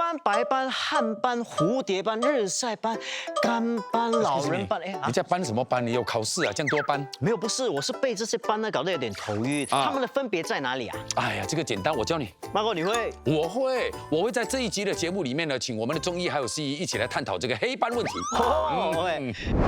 斑、白斑、汗斑、蝴蝶斑、日晒斑、干斑、老人斑。哎，你在斑什么斑？你有考试啊？这样多斑？没有，不是，我是被这些斑呢搞得有点头晕。它们的分别在哪里啊？哎呀，这个简单，我教你。马哥，你会？我会在这一集的节目里面呢，请我们的中医还有西医一起来探讨这个黑斑问题。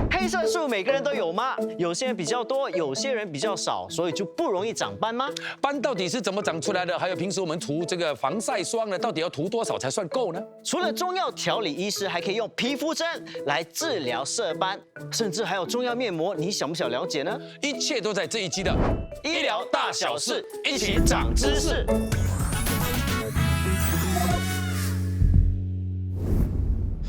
黑色素每个人都有吗？有些人比较多，有些人比较少，所以就不容易长斑吗？斑到底是怎么长出来的？还有平时我们涂这个防晒霜呢，到底要涂多少才算够呢？除了中药调理医师，还可以用皮肤针来治疗色斑，甚至还有中药面膜，你想不想了解呢？一切都在这一集的医疗大小事，一起长知识。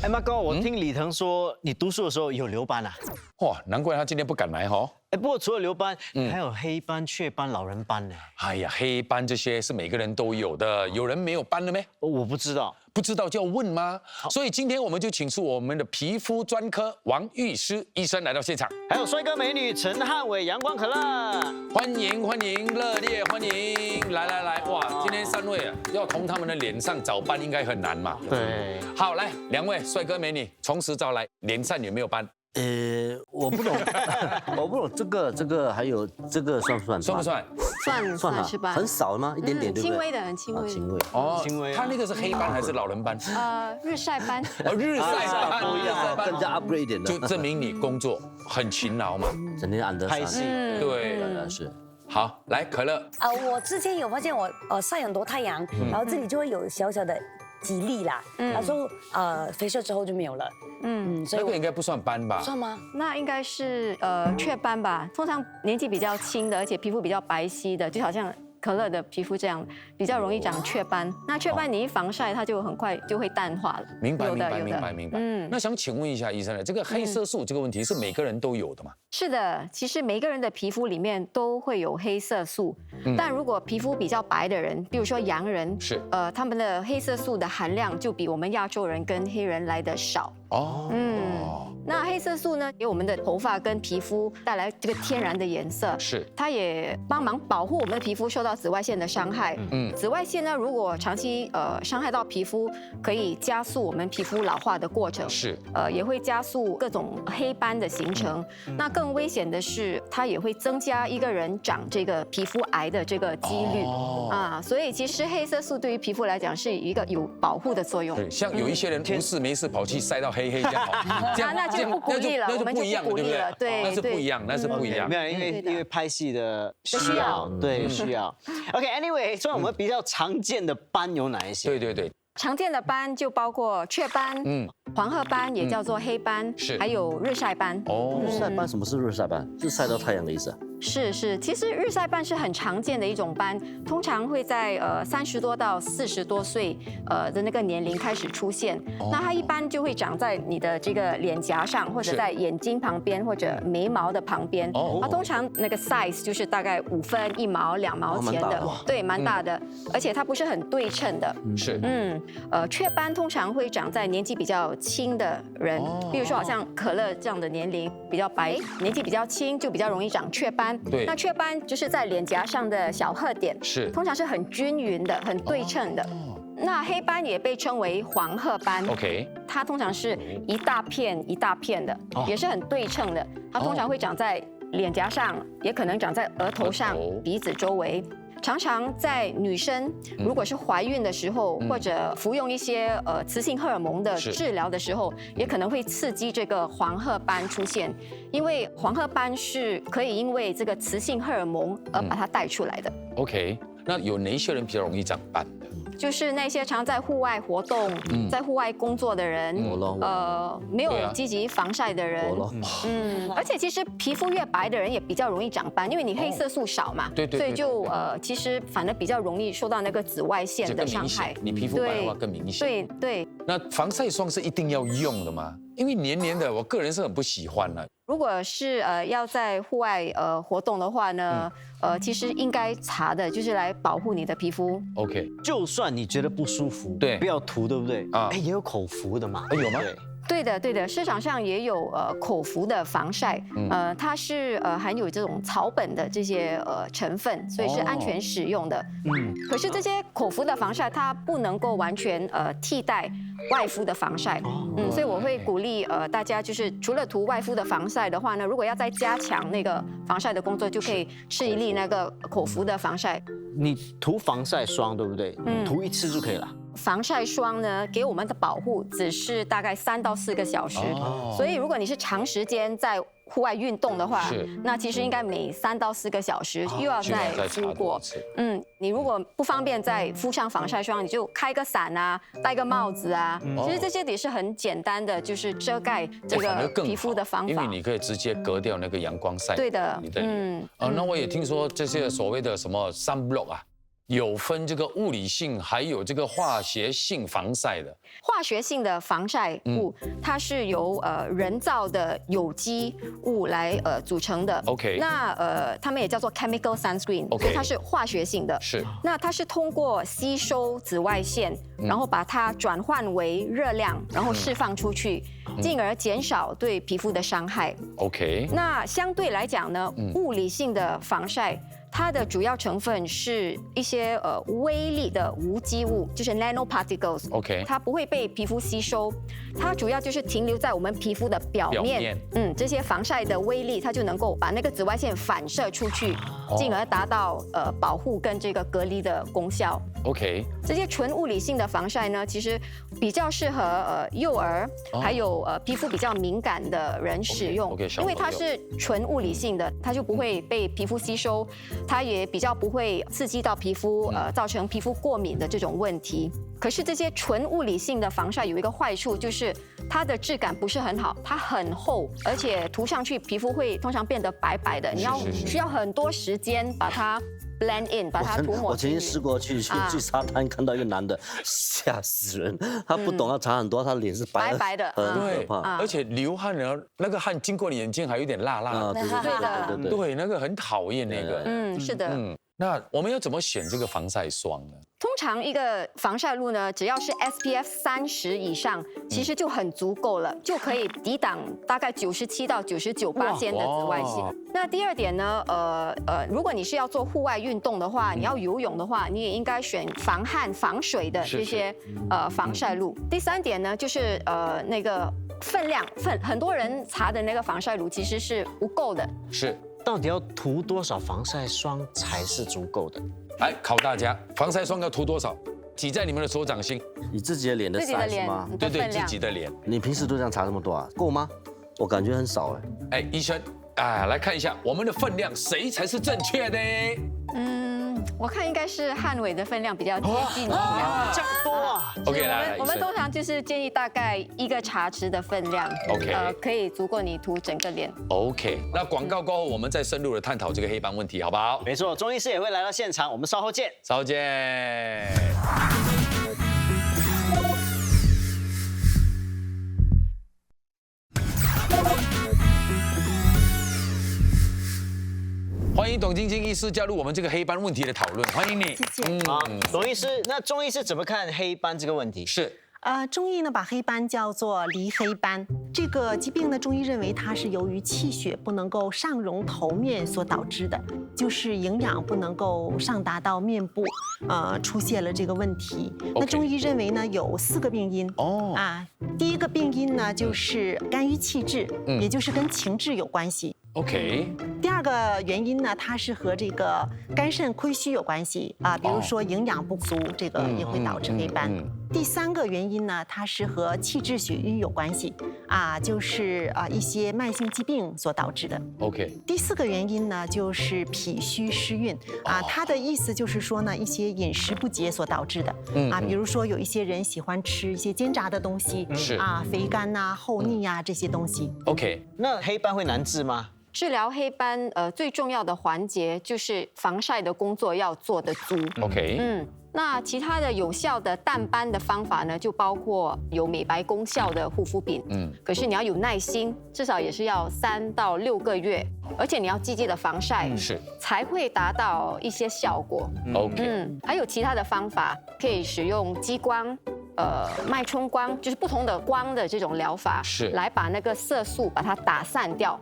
哎，马哥，我听李腾说你读书的时候有留斑啊？哇，难怪他今天不敢来哈。哎，不过除了留斑，还有黑斑、雀斑、老人斑呢。哎呀，黑斑这些是每个人都有的，有人没有斑了没？我不知道，不知道就要问吗？所以今天我们就请出我们的皮肤专科王玉诗医生来到现场，还有帅哥美女陈汉伟、阳光可乐，欢迎欢迎，热烈欢迎！来，哇，今天3位啊，要从他们的脸上找斑应该很难嘛。对，好，来2位帅哥美女，从实招来，脸上有没有斑？我不懂，我不懂这个还有这个算不算？算不算？算是斑，很少吗？一点点，对不对？轻微的，很轻微的。轻微。哦，轻微。他那个是黑斑还是老人斑？日晒斑。哦，日晒斑不一样，更加 upgrade 一点的。就证明你工作很勤劳嘛。整天按得拍戏，对，当然是。好，来可乐。我之前有发现我晒很多太阳，然后这里就会有小小的几粒啦，然后飞射之后就没有了。所以那个应该不算斑吧？算吗？那应该是雀斑吧。通常年纪比较轻的，而且皮肤比较白皙的，就好像可乐的皮肤这样，比较容易长雀斑。那雀斑你一防晒，它就很快就会淡化了。明白。嗯，那想请问一下医生呢，这个黑色素这个问题是每个人都有的吗？是的，其实每个人的皮肤里面都会有黑色素，但如果皮肤比较白的人，比如说洋人，是他们的黑色素的含量就比我们亚洲人跟黑人来的少。那黑色素呢，给我们的头发跟皮肤带来这个天然的颜色，是它也帮忙保护我们的皮肤受到紫外线的伤害。紫外线呢，如果长期伤害到皮肤，可以加速我们皮肤老化的过程，是也会加速各种黑斑的形成。那更危险的是，它也会增加一个人长这个皮肤癌的这个几率所以其实黑色素对于皮肤来讲是一个有保护的作用。对，像有一些人无事没事跑去晒到黑这样，那就不鼓励了，那就不一样了，对不对？对，那是不一样，那是不一样。没有，因为拍戏的需要，对需要。OK，Anyway，所以我们比较常见的斑有哪一些？对。常见的斑就包括雀斑、黄褐斑，也叫做黑斑，还有日晒斑。日晒斑，什么是日晒斑？是晒到太阳的意思啊？是，其实日晒斑是很常见的一种斑，通常会在30多到40多岁的那个年龄开始出现。那它一般就会长在你的这个脸颊上，或者在眼睛旁边，或者眉毛的旁边。它通常那个 size 就是大概5分、1毛、2毛钱的，对，蛮大的，而且它不是很对称的。是，雀斑通常会长在年纪比较轻的人，比如说好像可乐这样的年龄比较白，年纪比较轻就比较容易长雀斑。对，那雀斑就是在脸颊上的小褐点，是通常是很均匀的、很对称的。那黑斑也被称为黄褐斑 ，OK， 它通常是一大片一大片的，也是很对称的。它通常会长在脸颊上，也可能长在额头上、鼻子周围。常常在女生如果是怀孕的时候，或者服用一些雌性荷尔蒙的治疗的时候，也可能会刺激这个黄褐斑出现，因为黄褐斑是可以因为这个雌性荷尔蒙而把它带出来的。OK， 那有哪些人比较容易长斑的？就是那些常在户外活动、在户外工作的人，没有积极防晒的人，而且其实皮肤越白的人也比较容易长斑，因为你黑色素少嘛，对，所以就其实反而比较容易受到那个紫外线的伤害。你皮肤白的话更明显。对。那防晒霜是一定要用的吗？因为黏黏的，我个人是很不喜欢的。如果是要在户外活动的话呢，其实应该擦的就是来保护你的皮肤。OK， 就算你觉得不舒服，对，不要涂，对不对？也有口服的嘛。有吗？对的，市场上也有口服的防晒，它是含有这种草本的这些成分，所以是安全使用的。可是这些口服的防晒它不能够完全替代外敷的防晒，所以我会鼓励大家就是除了涂外敷的防晒的话呢，如果要再加强那个防晒的工作，就可以吃一粒那个口服的防晒。你涂防晒霜对不对？涂一次就可以了。防晒霜呢，给我们的保护只是大概3到4个小时，所以如果你是长时间在户外运动的话，那其实应该每3到4个小时又要再敷过。你如果不方便再敷上防晒霜，你就开个伞啊，戴个帽子啊，其实这些也是很简单的，就是遮盖这个皮肤的方法。因为你可以直接隔掉那个阳光晒。对的，那我也听说这些所谓的什么 sunblock 啊。有分这个物理性，还有这个化学性防晒的。化学性的防晒物，它是由人造的有机物来组成的。OK。那它们也叫做 chemical sunscreen， 所以它是化学性的。是。那它是通过吸收紫外线，然后把它转换为热量，然后释放出去，进而减少对皮肤的伤害。OK。那相对来讲呢，物理性的防晒。它的主要成分是一些微粒的无机物，就是 nanoparticles。OK。它不会被皮肤吸收，它主要就是停留在我们皮肤的表面。这些防晒的微粒，它就能够把那个紫外线反射出去，进而达到保护跟这个隔离的功效。OK。这些纯物理性的防晒呢，其实比较适合幼儿，还有皮肤比较敏感的人使用，因为它是纯物理性的，它就不会被皮肤吸收。它也比较不会刺激到皮肤，造成皮肤过敏的这种问题。可是这些纯物理性的防晒有一个坏处，就是它的质感不是很好，它很厚，而且涂上去皮肤会通常变得白白的，你需要很多时间把它 blend in， 把它涂抹。我曾经试过去沙滩，看到一个男的，吓死人！他不懂要擦很多，他脸是白白的，很可怕。而且流汗呢，那个汗经过你眼睛还有点辣辣的。对，那个很讨厌那个。是的。那我们要怎么选这个防晒霜呢？通常一个防晒露呢，只要是 SPF 30以上，其实就很足够了，就可以抵挡大概97到99%的紫外线。那第二点呢，如果你是要做户外运动的话，你要游泳的话，你也应该选防汗防水的这些防晒露。第三点呢，就是那个分量，很多人擦的那个防晒乳其实是不够的。是。到底要涂多少防晒霜才是足够的？来考大家，防晒霜要涂多少？挤在你们的手掌心。你自己的脸的 size 吗？对，自己的脸。你平时都这样擦这么多啊？够吗？我感觉很少哎。医生，来看一下我们的分量，谁才是正确的？我看应该是汉伟的分量比较接近一点。这样多啊 ？OK， 来，我们通常就是建议大概1个茶匙的分量。OK，可以足够你涂整个脸。OK， 那广告过后，我们再深入的探讨这个黑斑问题，好不好？没错，钟医师也会来到现场，我们稍后见。稍后见。欢迎董晶晶医师加入我们这个黑斑问题的讨论，欢迎你。谢谢。好，董医师，那钟医师怎么看黑斑这个问题？是。中医呢把黑斑叫做离黑斑，这个疾病呢，中医认为它是由于气血不能够上溶头面所导致的，就是营养不能够上达到面部，出现了这个问题。那中医认为呢有4个病因。第一个病因呢就是肝郁气滞，也就是跟情志有关系。OK。第二个原因呢，它是和这个肝肾亏虚有关系比如说营养不足，这个也会导致黑斑。第3个原因呢，它是和气滞血瘀有关系就是一些慢性疾病所导致的。OK。第4个原因呢，就是脾虚湿运它的意思就是说呢，一些饮食不节所导致的比如说有一些人喜欢吃一些煎炸的东西，是肥甘厚腻这些东西。OK。那黑斑会难治吗？治疗黑斑最重要的环节就是防晒的工作要做得足。OK。那其他的有效的淡斑的方法呢，就包括有美白功效的护肤品。可是你要有耐心，至少也是要3到6个月，而且你要积极的防晒，才会达到一些效果。OK。还有其他的方法，可以使用激光、脉冲光，就是不同的光的这种疗法，是来把那个色素把它打散掉。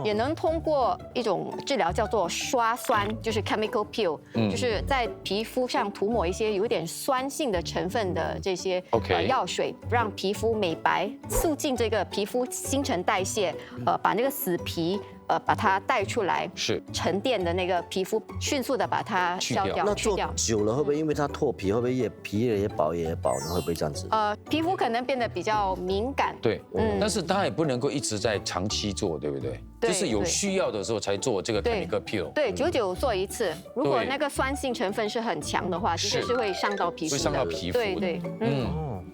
也能通过一种治疗叫做刷酸，就是 chemical peel，就是在皮肤上涂抹一些有点酸性的成分的这些药水，让皮肤美白，促进这个皮肤新陈代谢，把那个死皮。把它带出来，是沉淀的那个皮肤，迅速的把它消掉。那做久了会不会因为它脱皮，会不会皮也薄呢？会不会这样子？皮肤可能变得比较敏感。对，但是它也不能够一直在长期做，对不对？对，就是有需要的时候才做这个 chemical peel。对，久久做一次。如果那个酸性成分是很强的话，其实是会伤到皮肤的。会伤到皮肤。对，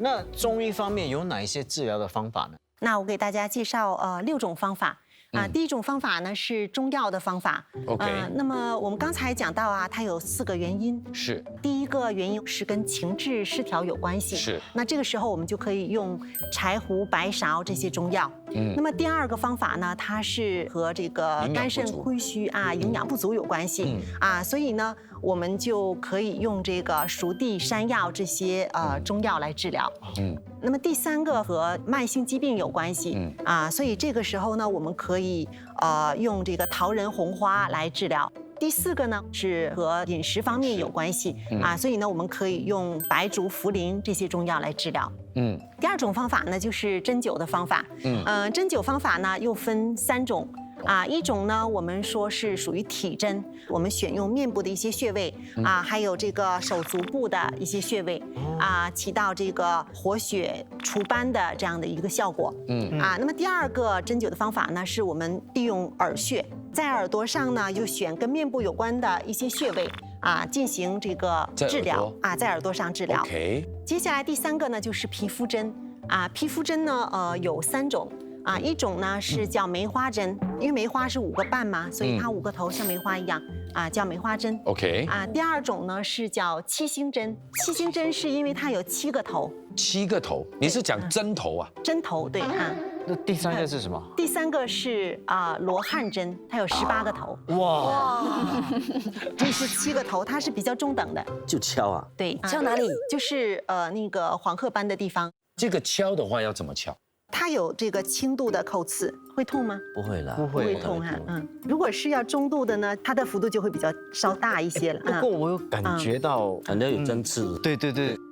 那中医方面有哪一些治疗的方法呢？那我给大家介绍6种方法。第一种方法呢是中药的方法。OK。那么我们刚才讲到啊，它有4个原因。是。第一个原因是跟情志失调有关系。是。那这个时候我们就可以用柴胡、白芍这些中药。那么第二个方法呢，它是和这个肝肾亏虚啊、营养不足有关系所以呢，我们就可以用这个熟地、山药这些中药来治疗。那么第3个和慢性疾病有关系所以这个时候呢，我们可以用这个桃仁、红花来治疗。第4个呢是和饮食方面有关系所以呢，我们可以用白术、茯苓这些中药来治疗。第2种方法呢就是针灸的方法。针灸方法呢又分3种。一种呢，我们说是属于体针，我们选用面部的一些穴位还有这个手足部的一些穴位起到这个活血除斑的这样的一个效果。那么第2个针灸的方法呢，是我们利用耳穴，在耳朵上呢就选跟面部有关的一些穴位进行这个治疗在耳朵上治疗。接下来第3个呢就是皮肤针皮肤针呢有3种。一种呢是叫梅花针，因为梅花是5个瓣嘛，所以它5个头像梅花一样叫梅花针。第2种呢是叫七星针，七星针是因为它有7个头。7个头？你是讲针头啊？针头，对那第3个是什么？第3个是罗汉针，它有18个头。哇，这是7个头，它是比较中等的。就敲对，敲哪里？就是那个黄褐斑的地方。这个敲的话要怎么敲？它有这个轻度的扣刺，会痛吗？不会啦，不会痛如果是要中度的呢，它的幅度就会比较稍大一些了。不过我有感觉到，感觉有针刺。对，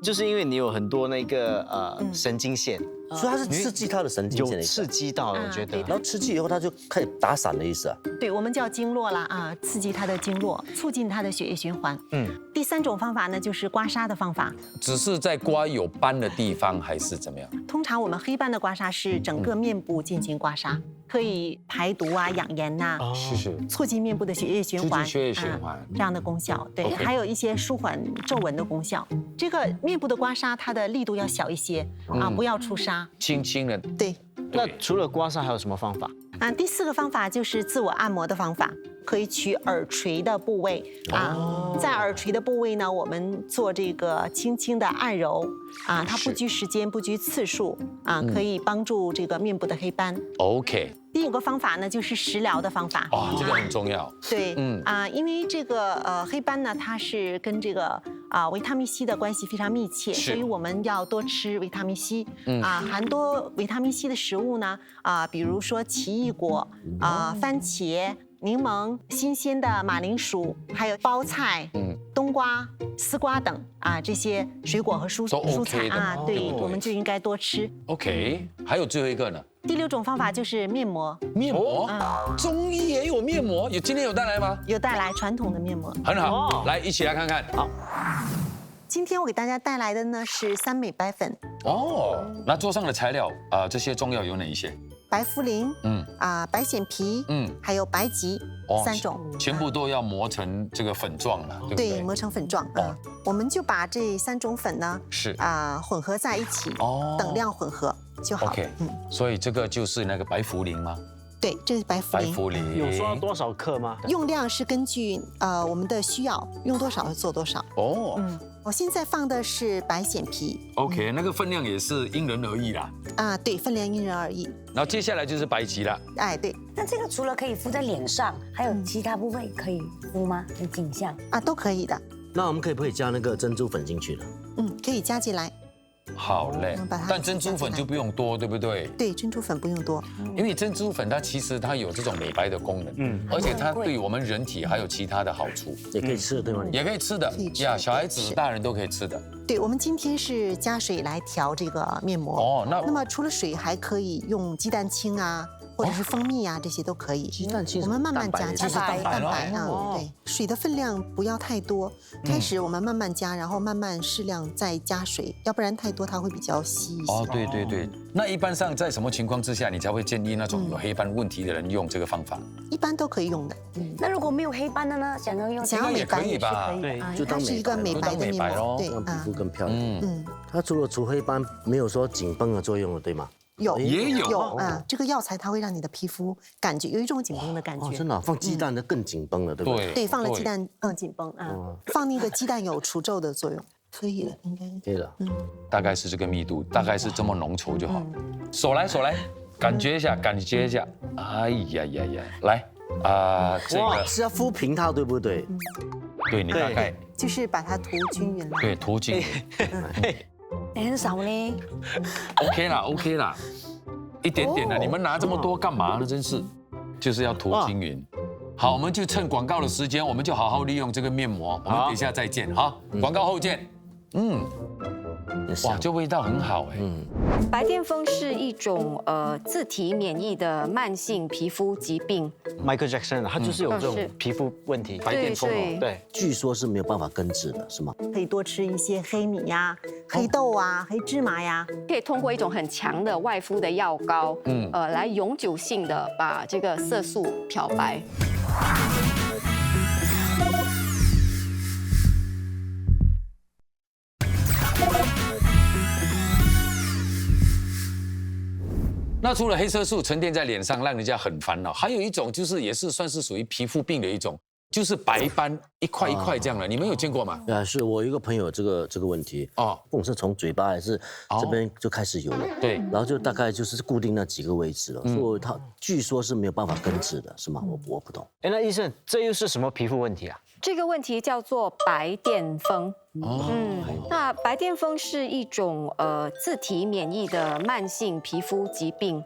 就是因为你有很多那个神经线，所以它是刺激它的神经线，有刺激到了，我觉得。然后刺激以后，它就开始打散的意思对，我们叫经络啦刺激它的经络，促进它的血液循环。第3种方法呢，就是刮痧的方法。只是在刮有斑的地方，还是怎么样？通常我们黑斑的刮痧是整个面部进行刮痧，可以排毒养颜是促进面部的血液循环，血液循环这样的功效。对，还有一些舒缓皱纹的功效。这个面部的刮痧，它的力度要小一些不要出痧，轻轻的。对。那除了刮痧还有什么方法？第4个方法就是自我按摩的方法，可以取耳垂的部位在耳垂的部位呢，我们做这个轻轻的按揉它不拘时间，不拘次数可以帮助这个面部的黑斑。第5个方法呢，就是食疗的方法。这个很重要。对，因为这个黑斑呢，它是跟这个维他命 C 的关系非常密切，所以我们要多吃维他命 C。含多维他命 C 的食物呢，比如说奇异果番茄、柠檬、新鲜的马铃薯，还有包菜、冬瓜、丝瓜等这些水果和蔬菜对，我们就应该多吃。还有最后一个呢？第6种方法就是面膜。面膜？中医也有面膜？今天有带来吗？有带来传统的面膜。很好，来一起来看看。好。今天我给大家带来的呢是3美白粉。那桌上的材料这些中药有哪一些？白茯苓，白藓皮，还有白及3种，全部都要磨成这个粉状了，对不对？对，磨成粉状。我们就把这3种粉呢混合在一起，等量混合就好了。所以这个就是那个白茯苓吗？对，这是白茯苓。有说要多少克吗？用量是根据我们的需要，用多少做多少。我现在放的是白藓皮。那个分量也是因人而异啦。对，分量因人而异。然后接下来就是白芨了。对。那这个除了可以敷在脸上，还有其他部位可以敷吗？景象都可以的。那我们可以不可以加那个珍珠粉进去呢？可以加进来。好嘞我们把它，但珍珠粉就不用多，对不对？对，珍珠粉不用多。因为珍珠粉它其实它有这种美白的功能，而且它对我们人体还有其他的好处，也可以吃的，对吗？也可以吃的可以吃呀，小孩子、是大人都可以吃的。对，我们今天是加水来调这个面膜。哦，那那么除了水，还可以用鸡蛋清啊，或者是蜂蜜啊，这些都可以。鸡蛋清我们慢慢加，就是蛋白啊，对，水的分量不要太多。开始我们慢慢加，然后慢慢适量再加水，要不然太多它会比较稀一些。哦，对对对，那一般上在什么情况之下，你才会建议那种有黑斑问题的人用这个方法？一般都可以用的。那如果没有黑斑的呢？想要用想要美白也是吧可以的啊，就当它是一个美白的面膜，对让皮啊肤，更漂亮。嗯，它除了除黑斑，没有说紧绷的作用了，对吗？有也有啊，这个药材它会让你的皮肤感觉有一种紧绷的感哦，觉真。的啊放鸡蛋的更紧绷了，对不对？对对，放了鸡蛋更紧绷啊，放那个鸡蛋有除皱的作用，可以了，应该。可以了。大概是这个密度，大概是这么浓稠就好。手来手来，感觉一下，感觉一下。哎呀呀呀，来这哇，个是要敷平套，对不对？对你大概就是把它涂均匀了。对涂均匀很少呢。 ，OK 啦 OK 啦，一点点的，你们拿这么多干嘛呢？真是，就是要涂均匀。好，我们就趁广告的时间，我们就好好利用这个面膜。我们等一下再见，好，广告后见。哇，这味道很好哎。白癜风是一种自体免疫的慢性皮肤疾病， Michael Jackson 他就是有这种是皮肤问题，白对癜风哦，对对，据说是没有办法根治的，是吗？可以多吃一些黑米呀、黑豆啊、黑芝麻呀。可以通过一种很强的外敷的药膏，来永久性的把这个色素漂白。那除了黑色素沉淀在脸上，让人家很烦恼，还有一种就是也是算是属于皮肤病的一种，就是白斑一块一块这样的，你们有见过吗？对啊，是我有一个朋友这个问题哦，不管是从嘴巴还是这边就开始有了，对，然后就大概就是固定那几个位置了，所以他据说是没有办法根治的，是吗？我不懂。哎，那医生，这又是什么皮肤问题啊？这个问题叫做白癜风。那白癜风是一种自体免疫的慢性皮肤疾病。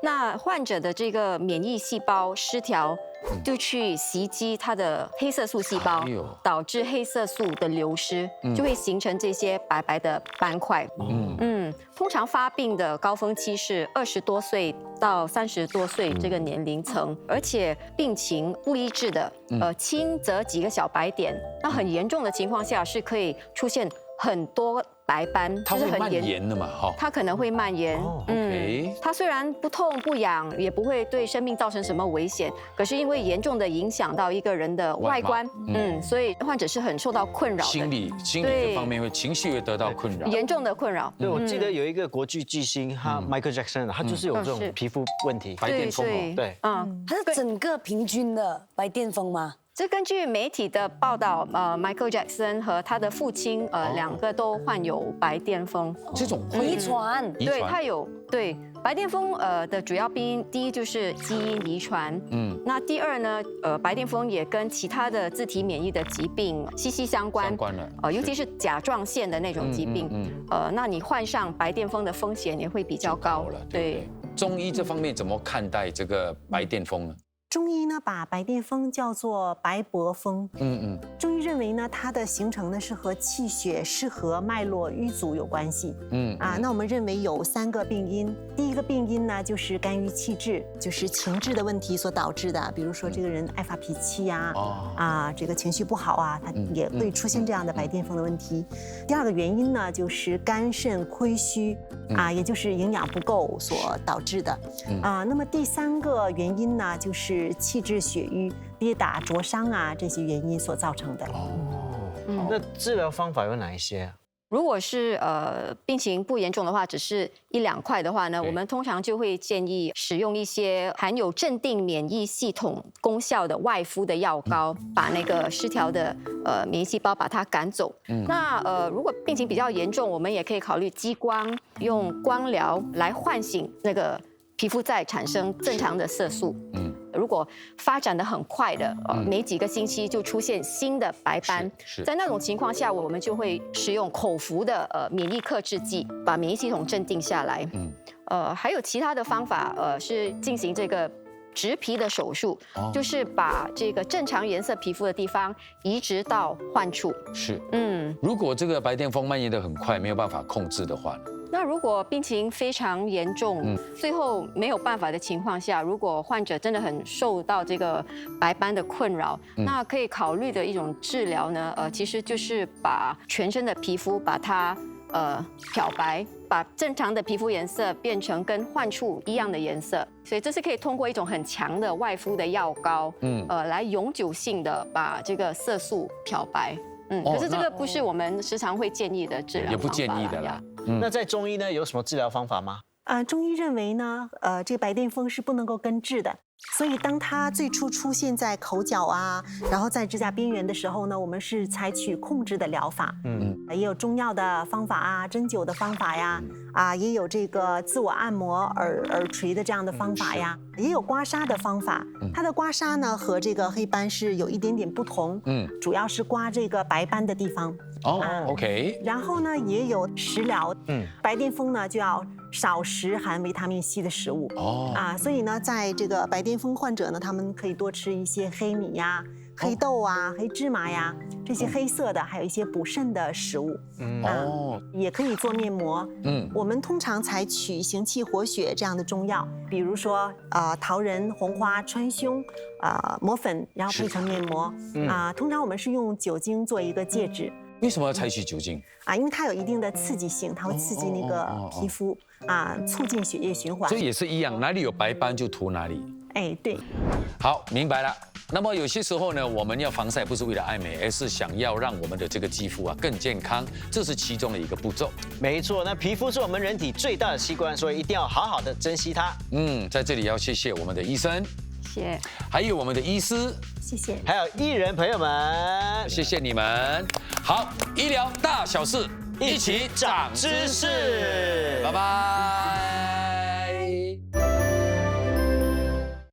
那患者的这个免疫细胞失调，就去袭击他的黑色素细胞哎呦，导致黑色素的流失，就会形成这些白白的斑块。通常发病的高峰期是20多岁到30多岁这个年龄层，而且病情不医治的，轻则几个小白点，那很严重的情况下是可以出现很多白斑，它会蔓延的嘛，哈。它可能会蔓延。OK 它虽然不痛不痒，也不会对生命造成什么危险，可是因为严重的影响到一个人的外观，所以患者是很受到困扰的，心理这方面情绪会得到困扰。严重的困扰。对，我记得有一个国剧巨星，他 Michael Jackson，他就是有这种是皮肤问题，白癜风哦，对，它是整个平均的白癜风吗？这根据媒体的报道，Michael Jackson 和他的父亲两个都患有白癜风。这种遗传。对，他有对白癜风的主要病因，第一就是基因遗传，那第二呢，白癜风也跟其他的自体免疫的疾病息息相关，尤其是甲状腺的那种疾病，那你患上白癜风的风险也会比较高了。对，中医这方面怎么看待这个白癜风呢？中医呢把白癜风叫做白薄风。中医认为呢，它的形成呢是和气血失和、脉络瘀阻有关系。那我们认为有3个病因。第一个病因呢就是肝郁气滞，就是情志的问题所导致的，比如说这个人爱发脾气呀，这个情绪不好啊，他也会出现这样的白癜风的问题。第2个原因呢就是肝肾亏虚也就是营养不够所导致的。那么第3个原因呢就是气滞血瘀、跌打灼伤这些原因所造成的。那治疗方法有哪一些啊？如果是病情不严重的话，只是1、2块的话呢，我们通常就会建议使用一些含有镇定免疫系统功效的外敷的药膏，把那个失调的免疫细胞把它赶走。那如果病情比较严重，我们也可以考虑激光，用光疗来唤醒那个皮肤再产生正常的色素。如如果发展的很快的，没几个星期就出现新的白斑，在那种情况下，我们就会使用口服的免疫克制剂，把免疫系统镇定下来。还有其他的方法，是进行这个植皮的手术，就是把这个正常颜色皮肤的地方移植到患处。是，如果这个白癜风蔓延得很快，没有办法控制的话呢？那如果病情非常严重，最后没有办法的情况下，如果患者真的很受到这个白斑的困扰，那可以考虑的一种治疗呢，其实就是把全身的皮肤把它漂白，把正常的皮肤颜色变成跟患处一样的颜色，所以这是可以通过一种很强的外敷的药膏，来永久性的把这个色素漂白。可是这个不是我们时常会建议的治疗方法，也不建议的啦。那在中医呢，有什么治疗方法吗？中医认为呢，这个白癜风是不能够根治的，所以当它最初出现在口角啊，然后在指甲边缘的时候呢，我们是采取控制的疗法，也有中药的方法啊，针灸的方法呀，也有这个自我按摩耳垂的这样的方法呀，也有刮痧的方法。它的刮痧呢和这个黑斑是有一点点不同，主要是刮这个白斑的地方。OK。然后呢，也有食疗，白癜风呢就要少食含维他命 C 的食物所以呢，在这个白癜风患者呢，他们可以多吃一些黑米呀、黑豆啊、黑芝麻呀这些黑色的，还有一些补肾的食物。也可以做面膜。我们通常采取行气活血这样的中药，比如说桃仁、红花、川芎磨粉，然后配成面膜。通常我们是用酒精做一个介质。为什么要采取酒精？因为它有一定的刺激性，它会刺激那个皮肤促进血液循环。这也是一样，哪里有白斑就涂哪里。对。好，明白了。那么有些时候呢，我们要防晒不是为了爱美，而是想要让我们的这个肌肤更健康，这是其中的一个步骤。没错，那皮肤是我们人体最大的器官，所以一定要好好的珍惜它。在这里要谢谢我们的医生，谢谢，还有我们的医师，谢谢，还有艺人朋友们，谢谢你们。好，医疗大小事，一起长知识，拜拜。